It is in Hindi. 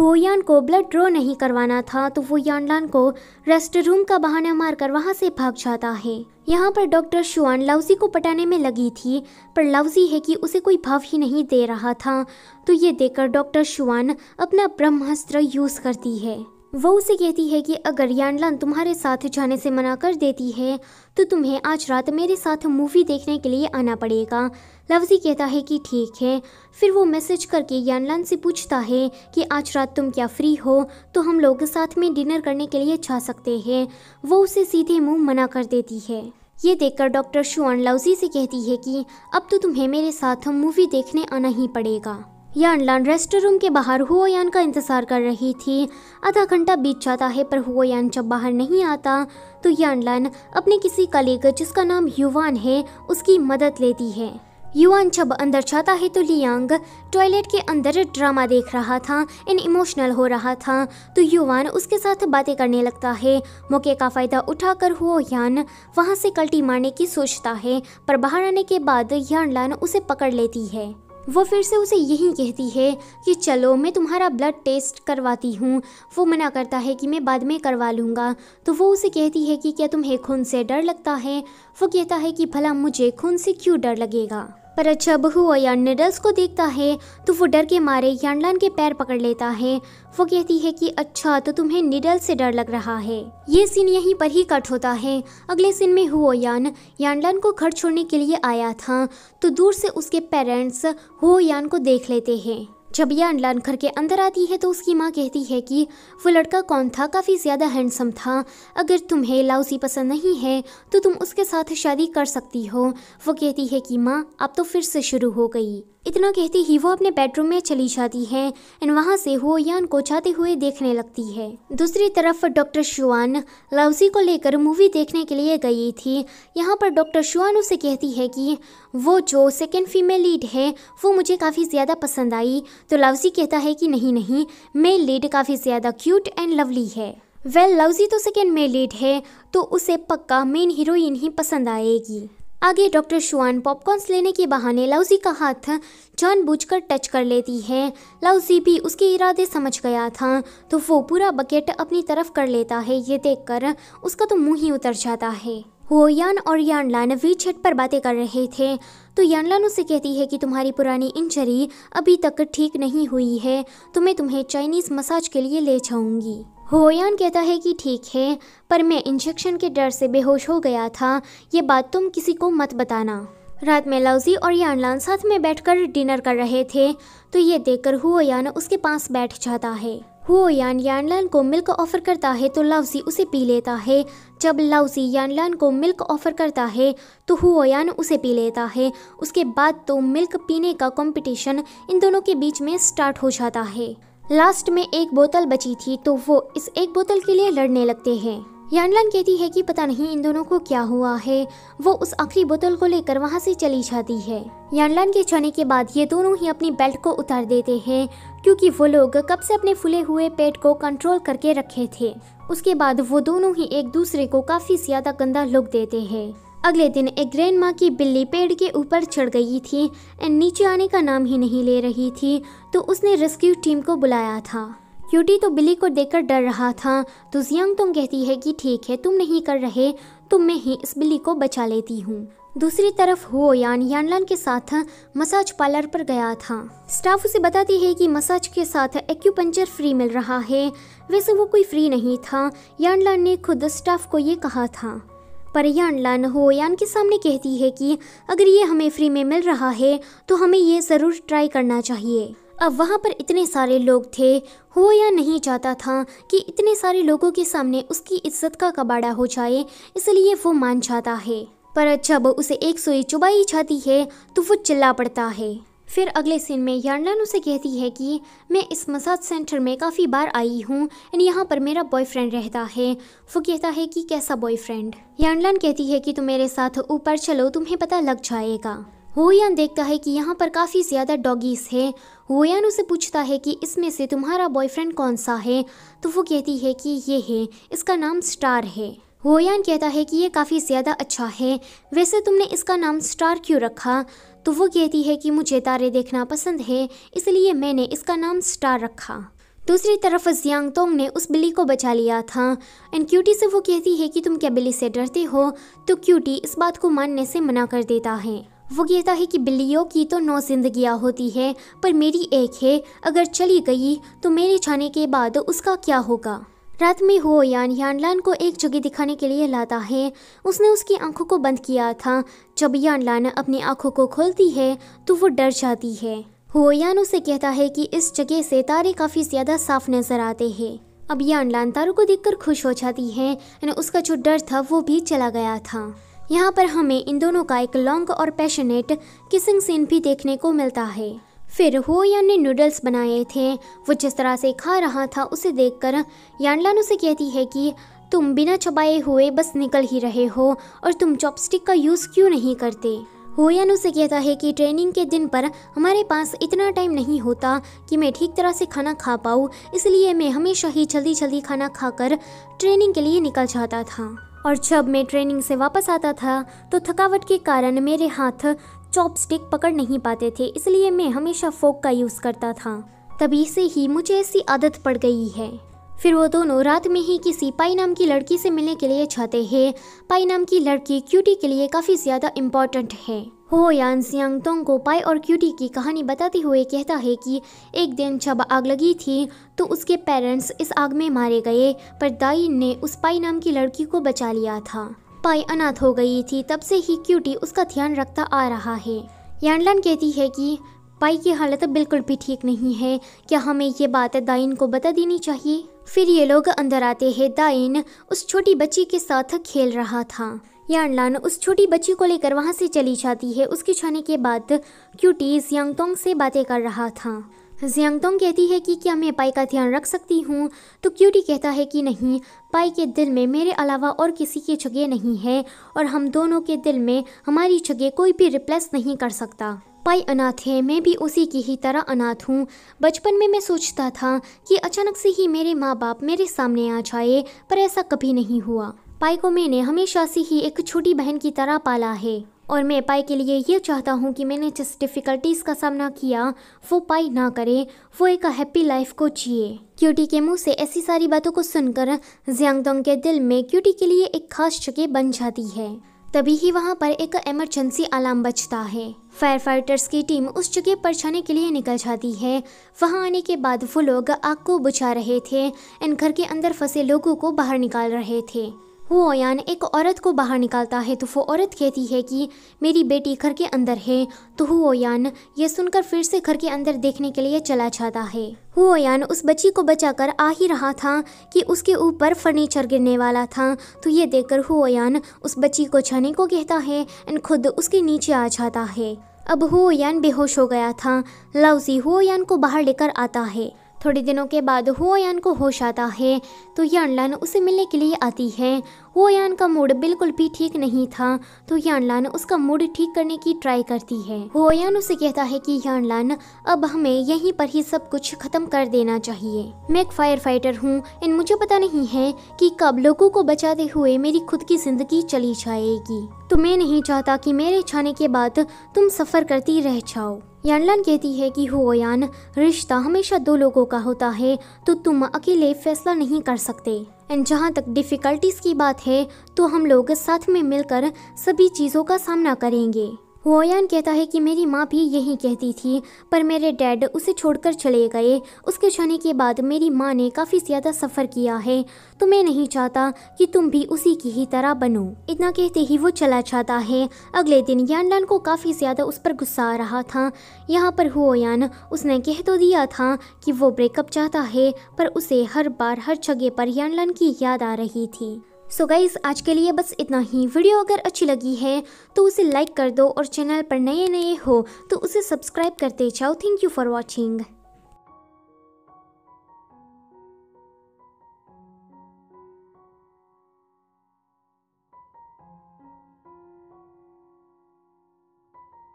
हुओयान को ब्लड ड्रॉ नहीं करवाना था तो वो यानलान को रेस्ट रूम का बहाना मारकर वहां से भाग जाता है। यहाँ पर डॉक्टर शुआन लाउजी को पटाने में लगी थी, पर लाउजी है कि उसे कोई भाव ही नहीं दे रहा था। तो ये देखकर डॉक्टर शुआन अपना ब्रह्मास्त्र यूज करती है। वो उसे कहती है कि अगर यानलान तुम्हारे साथ जाने से मना कर देती है तो तुम्हें आज रात मेरे साथ मूवी देखने के लिए आना पड़ेगा। लाउजी कहता है कि ठीक है। फिर वो मैसेज करके यानलान से पूछता है कि आज रात तुम क्या फ्री हो तो हम लोग साथ में डिनर करने के लिए जा सकते हैं। वो उसे सीधे मुंह मना कर देती है। ये देखकर डॉक्टर शुआन लाउजी से कहती है कि अब तो तुम्हें मेरे साथ मूवी देखने आना ही पड़ेगा। यानलान रेस्ट रूम के बाहर हुओयान का इंतजार कर रही थी। आधा घंटा बीत जाता है पर हुओयान जब बाहर नहीं आता तो यानलान अपने किसी कलीग जिसका नाम युवान है उसकी मदद लेती है। युवान जब अंदर जाता है तो लियांग टॉयलेट के अंदर ड्रामा देख रहा था एंड इमोशनल हो रहा था। तो युवान उसके साथ बातें करने लगता है। मौके का फायदा उठाकर हुओयान वहां से कल्टी मारने की सोचता है, पर बाहर आने के बाद यानलान उसे पकड़ लेती है। वो फिर से उसे यही कहती है कि चलो मैं तुम्हारा ब्लड टेस्ट करवाती हूँ। वो मना करता है कि मैं बाद में करवा लूँगा। तो वो उसे कहती है कि क्या तुम्हें खून से डर लगता है। वो कहता है कि भला मुझे खून से क्यों डर लगेगा। पर जब हुओयान निडल्स को देखता है तो वो डर के मारे यानलान के पैर पकड़ लेता है। वो कहती है कि अच्छा तो तुम्हें निडल से डर लग रहा है। ये सीन यहीं पर ही कट होता है। अगले सीन में हुओयान यानलान को घर छोड़ने के लिए आया था तो दूर से उसके पेरेंट्स हुओयान को देख लेते हैं। जब यानलान घर के अंदर आती है तो उसकी माँ कहती है कि वो लड़का कौन था, काफ़ी ज़्यादा हैंडसम था। अगर तुम्हें लाउजी पसंद नहीं है तो तुम उसके साथ शादी कर सकती हो। वो कहती है कि माँ अब तो फिर से शुरू हो गई। इतना कहती ही वो अपने बेडरूम में चली जाती है एंड वहाँ से हुओयान को जाते हुए देखने लगती है। दूसरी तरफ डॉक्टर शुआन लाउजी को लेकर मूवी देखने के लिए गई थी। यहाँ पर डॉक्टर शुआन उसे कहती है कि वो जो सेकंड फीमेल लीड है वो मुझे काफ़ी ज़्यादा पसंद आई। तो लाउजी कहता है कि नहीं नहीं, मेल लीड काफ़ी ज़्यादा क्यूट एंड लवली है। लाउजी तो सेकंड मेल लीड है तो उसे पक्का मेन हीरोइन ही पसंद आएगी। आगे डॉक्टर शुआन पॉपकॉर्न्स लेने के बहाने लाउजी का हाथ जानबूझकर टच कर लेती है। लाउजी भी उसके इरादे समझ गया था तो वो पूरा बकेट अपनी तरफ कर लेता है। ये देखकर उसका तो मुंह ही उतर जाता है। हुओयान और यानलान वीचैट पर बातें कर रहे थे तो यानलान उससे कहती है कि तुम्हारी पुरानी इंजरी अभी तक ठीक नहीं हुई है तो मैं तुम्हें चाइनीज़ मसाज के लिए ले जाऊंगी। हुओयान कहता है कि ठीक है, पर मैं इंजेक्शन के डर से बेहोश हो गया था, ये बात तुम किसी को मत बताना। रात में लाउजी और यानलान साथ में बैठकर डिनर कर रहे थे तो ये देखकर हुओयान उसके पास बैठ जाता है। हुओयान यानलान को मिल्क ऑफर करता है तो लाउजी उसे पी लेता है। जब लाउजी यानलान को मिल्क ऑफर करता है तो हुओयान उसे पी लेता है। उसके बाद तो मिल्क पीने का कंपटीशन इन दोनों के बीच में स्टार्ट हो जाता है। लास्ट में एक बोतल बची थी तो वो इस एक बोतल के लिए लड़ने लगते हैं। यानलान कहती है कि पता नहीं इन दोनों को क्या हुआ है। वो उस आखिरी बोतल को लेकर वहाँ से चली जाती है। यानलान के जाने के बाद ये दोनों ही अपनी बेल्ट को उतार देते हैं क्योंकि वो लोग कब से अपने फूले हुए पेट को कंट्रोल करके रखे थे। उसके बाद वो दोनों ही एक दूसरे को काफ़ी ज़्यादा गंदा लुक देते हैं। अगले दिन एक ग्रैंड माँ की बिल्ली पेड़ के ऊपर चढ़ गई थी एंड नीचे आने का नाम ही नहीं ले रही थी तो उसने रेस्क्यू टीम को बुलाया था। क्यूटी तो बिल्ली को देखकर डर रहा था तो जियांगतोंग कहती है कि ठीक है, तुम नहीं कर रहे तो मैं ही इस बिल्ली को बचा लेती हूँ। दूसरी तरफ हुओयान यानलान के साथ मसाज पार्लर पर गया था। स्टाफ उसे बताती है कि मसाज के साथ एक्यूपंक्चर फ्री मिल रहा है। वैसे वो कोई फ्री नहीं था, यानलान ने खुद स्टाफ को ये कहा था। पर यानलान हुओयान के सामने कहती है कि अगर ये हमें फ्री में मिल रहा है तो हमें ये ज़रूर ट्राई करना चाहिए। अब वहाँ पर इतने सारे लोग थे, हुओयान नहीं चाहता था कि इतने सारे लोगों के सामने उसकी इज्जत का कबाड़ा हो जाए, इसलिए वो मान जाता है। पर जब उसे एक सुई चुभाई जाती है तो वो चिल्ला पड़ता है। फिर अगले सीन में यानलान उसे कहती है कि मैं इस मसाज सेंटर में काफ़ी बार आई हूँ एंड यहाँ पर मेरा बॉयफ्रेंड रहता है। वो कहता है कि कैसा बॉयफ्रेंड। यानलान कहती है कि तुम मेरे साथ ऊपर चलो, तुम्हें पता लग जाएगा। हुओयान देखता है कि यहाँ पर काफ़ी ज़्यादा डॉगीज़ है। हुओयान उसे पूछता है कि इसमें से तुम्हारा बॉयफ्रेंड कौन सा है तो वो कहती है कि ये है, इसका नाम स्टार है। हुओयान कहता है कि ये काफ़ी ज़्यादा अच्छा है, वैसे तुमने इसका नाम स्टार क्यों रखा। तो वो कहती है कि मुझे तारे देखना पसंद है इसलिए मैंने इसका नाम स्टार रखा। दूसरी तरफ जियांग तोंग ने उस बिल्ली को बचा लिया था। एंड क्यूटी से वो कहती है कि तुम क्या बिल्ली से डरते हो, तो क्यूटी इस बात को मानने से मना कर देता है। वो कहता है कि बिल्लियों की तो 9 जिंदगियां होती है, पर मेरी एक है, अगर चली गई तो मेरे जाने के बाद उसका क्या होगा। रात में हो यान यानलान को एक जगह दिखाने के लिए लाता है। उसने उसकी आंखों को बंद किया था। जब यानलान अपनी आंखों को खोलती है तो वो डर जाती है। हो यान उसे कहता है कि इस जगह से तारे काफ़ी ज़्यादा साफ नजर आते हैं। अब यानलान तारों को देखकर खुश हो जाती है और उसका जो डर था वो भी चला गया था। यहाँ पर हमें इन दोनों का एक लॉन्ग और पैशनेट किसिंग सीन भी देखने को मिलता है। फिर हो यान ने नूडल्स बनाए थे। वो जिस तरह से खा रहा था उसे देखकर यानलान उसे कहती है कि तुम बिना चबाए हुए बस निकल ही रहे हो और तुम चॉपस्टिक का यूज़ क्यों नहीं करते। हो यान उसे कहता है कि ट्रेनिंग के दिन पर हमारे पास इतना टाइम नहीं होता कि मैं ठीक तरह से खाना खा पाऊँ, इसलिए मैं हमेशा ही जल्दी जल्दी खाना खाकर ट्रेनिंग के लिए निकल जाता था। और जब मैं ट्रेनिंग से वापस आता था तो थकावट के कारण मेरे हाथ चॉपस्टिक पकड़ नहीं पाते थे, इसलिए मैं हमेशा फोक का यूज़ करता था। तभी से ही मुझे ऐसी आदत पड़ गई है। फिर वो दोनों रात में ही किसी पाई नाम की लड़की से मिलने के लिए जाते हैं। पाई नाम की लड़की क्यूटी के लिए काफ़ी ज़्यादा इम्पोर्टेंट है। हो यान जियांग तोंग को पाई और क्यूटी की कहानी बताते हुए कहता है कि एक दिन जब आग लगी थी तो उसके पेरेंट्स इस आग में मारे गए, पर दाइन ने उस पाई नाम की लड़की को बचा लिया था। पाई अनाथ हो गई थी, तब से ही क्यूटी उसका ध्यान रखता आ रहा है। यानलान कहती है कि पाई की हालत बिल्कुल भी ठीक नहीं है, क्या हमें ये बात दाइन को बता देनी चाहिए। फिर ये लोग अंदर आते हैं। दाइन उस छोटी बच्ची के साथ खेल रहा था। यानलान उस छोटी बच्ची को लेकर वहाँ से चली जाती है। उसके जाने के बाद क्यूटी जियांग तोंग से बातें कर रहा था। जियांग तोंग कहती है कि क्या मैं पाई का ध्यान रख सकती हूँ, तो क्यूटी कहता है कि नहीं, पाई के दिल में मेरे अलावा और किसी की जगह नहीं है और हम दोनों के दिल में हमारी जगह कोई भी रिप्लेस नहीं कर सकता। पाई अनाथ है, मैं भी उसी की ही तरह अनाथ हूँ। बचपन में मैं सोचता था कि अचानक से ही मेरे माँ बाप मेरे सामने आ जाए, पर ऐसा कभी नहीं हुआ। पाई को मैंने हमेशा से ही एक छोटी बहन की तरह पाला है और मैं पाई के लिए ये चाहता हूँ कि मैंने जिस डिफ़िकल्टीज़ का सामना किया वो पाई ना करे, वो एक हैप्पी लाइफ को जिए। क्यूटी के मुंह से ऐसी सारी बातों को सुनकर जियांग तोंग के दिल में क्यूटी के लिए एक खास जगह बन जाती है। तभी ही वहाँ पर एक इमरजेंसी अलार्म बजता है। फायर फाइटर्स की टीम उस जगह पर जाने के लिए निकल जाती है। वहाँ आने के बाद वो लोग आग को बुझा रहे थे और घर के अंदर फंसे लोगों को बाहर निकाल रहे थे। हो यान एक औरत को बाहर निकालता है तो वो औरत कहती है कि मेरी बेटी घर के अंदर है। तो हो यान ये सुनकर फिर से घर के अंदर देखने के लिए चला जाता है। हो यान उस बच्ची को बचाकर आ ही रहा था कि उसके ऊपर फर्नीचर गिरने वाला था। तो ये देखकर हो यान उस बच्ची को जाने को कहता है और खुद उसके नीचे आ जाता है। अब हो यान बेहोश हो गया था। लाउजी हो यान को बाहर लेकर आता है। थोड़े दिनों के बाद हो यान को होश आता है तो यानलान उसे मिलने के लिए आती है। हो यान का मूड बिल्कुल भी ठीक नहीं था तो यानलान उसका मूड ठीक करने की ट्राई करती है। हो यान उसे कहता है कि यानलान अब हमें यहीं पर ही सब कुछ खत्म कर देना चाहिए। मैं एक फायर फाइटर हूँ और मुझे पता नहीं है कि कब लोगों को बचाते हुए मेरी खुद की जिंदगी चली जाएगी, तो मैं नहीं चाहता कि मेरे जाने के बाद तुम सफ़र करती रह जाओ। यानलान कहती है कि हो यान रिश्ता हमेशा 2 लोगों का होता है, तो तुम अकेले फैसला नहीं कर सकते। एंड जहाँ तक डिफ़िकल्टीज़ की बात है तो हम लोग साथ में मिलकर सभी चीज़ों का सामना करेंगे। हो यान कहता है कि मेरी माँ भी यही कहती थी, पर मेरे डैड उसे छोड़कर चले गए। उसके जाने के बाद मेरी माँ ने काफ़ी ज़्यादा सफ़र किया है, तो मैं नहीं चाहता कि तुम भी उसी की ही तरह बनो। इतना कहते ही वो चला जाता है। अगले दिन यानलान को काफ़ी ज़्यादा उस पर गुस्सा आ रहा था। यहाँ पर हो यान उसने कह तो दिया था कि वो ब्रेकअप चाहता है, पर उसे हर बार हर जगह पर यानलान की याद आ रही थी। सो गाइस आज के लिए बस इतना ही। वीडियो अगर अच्छी लगी है तो उसे लाइक कर दो और चैनल पर नए हो तो उसे सब्सक्राइब करते जाओ। Thank you for watching.